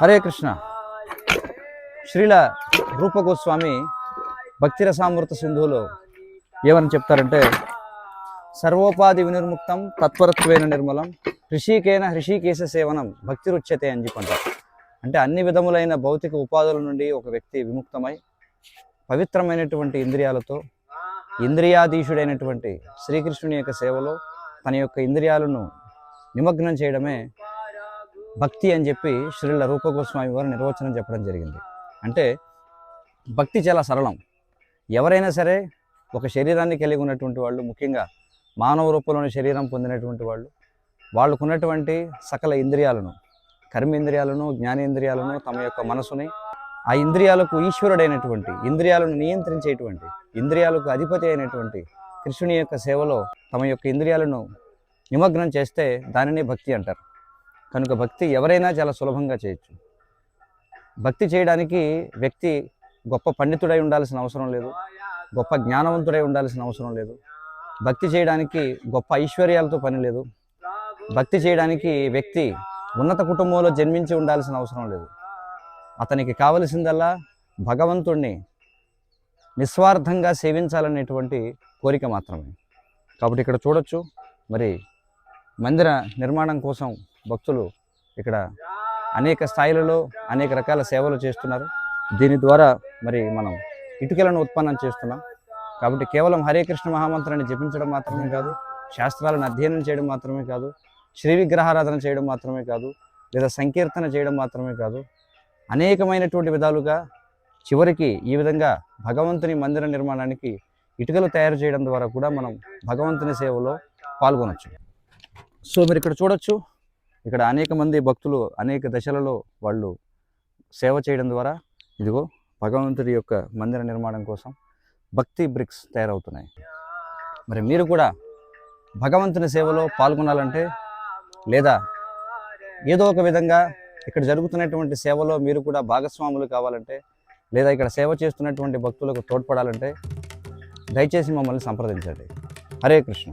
హరే కృష్ణ. శ్రీల రూప గోస్వామి భక్తి రసామృత సింధువులో ఏమని చెప్తారంటే, సర్వోపాధి వినిర్ముక్తం తత్పరత్వేన నిర్మలం హృషికేన హృషికేశ సేవనం భక్తి రుచ్యతే అని చెప్పంటారు. అంటే అన్ని విధములైన భౌతిక ఉపాధుల నుండి ఒక వ్యక్తి విముక్తమై పవిత్రమైనటువంటి ఇంద్రియాలతో ఇంద్రియాధీశుడైనటువంటి శ్రీకృష్ణుని యొక్క సేవలో తన యొక్క ఇంద్రియాలను నిమగ్నం చేయడమే భక్తి అని చెప్పి శ్రీల రూప గోస్వామి వారు నిర్వచనం చెప్పడం జరిగింది. అంటే భక్తి చాలా సరళం. ఎవరైనా సరే ఒక శరీరాన్ని కలిగి ఉన్నటువంటి వాళ్ళు, ముఖ్యంగా మానవ రూపంలోని శరీరం పొందినటువంటి వాళ్ళు, వాళ్ళకున్నటువంటి సకల ఇంద్రియాలను, కర్మేంద్రియాలను, జ్ఞానేంద్రియాలను, తమ యొక్క మనసుని ఆ ఇంద్రియాలకు ఈశ్వరుడైనటువంటి, ఇంద్రియాలను నియంత్రించేటువంటి, ఇంద్రియాలకు అధిపతి అయినటువంటి కృష్ణుని యొక్క సేవలో తమ యొక్క ఇంద్రియాలను నిమగ్నం చేస్తే దానిని భక్తి అంటారు. కనుక భక్తి ఎవరైనా చాలా సులభంగా చేయొచ్చు. భక్తి చేయడానికి వ్యక్తి గొప్ప పండితుడై ఉండాల్సిన అవసరం లేదు, గొప్ప జ్ఞానవంతుడై ఉండాల్సిన అవసరం లేదు. భక్తి చేయడానికి గొప్ప ఐశ్వర్యాలతో పని లేదు. భక్తి చేయడానికి వ్యక్తి ఉన్నత కుటుంబంలో జన్మించి ఉండాల్సిన అవసరం లేదు. అతనికి కావలసిందల్లా భగవంతుణ్ణి నిస్వార్థంగా సేవించాలనేటువంటి కోరిక మాత్రమే. కాబట్టి ఇక్కడ చూడొచ్చు, మరి మందిర నిర్మాణం కోసం భక్తులు ఇక్కడ అనేక స్థాయిలలో అనేక రకాల సేవలు చేస్తున్నారు. దీని ద్వారా మరి మనం ఇటుకలను ఉత్పన్నం చేస్తున్నాం. కాబట్టి కేవలం హరే కృష్ణ మహామంత్రాన్ని జపించడం మాత్రమే కాదు, శాస్త్రాలను అధ్యయనం చేయడం మాత్రమే కాదు, శ్రీ విగ్రహారాధన చేయడం మాత్రమే కాదు, లేదా సంకీర్తన చేయడం మాత్రమే కాదు, అనేకమైనటువంటి విధాలుగా చివరికి ఈ విధంగా భగవంతుని మందిర నిర్మాణానికి ఇటుకలు తయారు చేయడం ద్వారా కూడా మనం భగవంతుని సేవలో పాల్గొనవచ్చు. సో మీరు ఇక్కడ చూడొచ్చు, ఇక్కడ అనేక మంది భక్తులు అనేక దశలలో వాళ్ళు సేవ చేయడం ద్వారా ఇదిగో భగవంతుడి యొక్క మందిర నిర్మాణం కోసం భక్తి బ్రిక్స్ తయారవుతున్నాయి. మరి మీరు కూడా భగవంతుని సేవలో పాల్గొనాలంటే, లేదా ఏదో ఒక విధంగా ఇక్కడ జరుగుతున్నటువంటి సేవలో మీరు కూడా భాగస్వాములు కావాలంటే, లేదా ఇక్కడ సేవ చేస్తున్నటువంటి భక్తులకు తోడ్పడాలంటే దయచేసి మమ్మల్ని సంప్రదించండి. హరే కృష్ణ.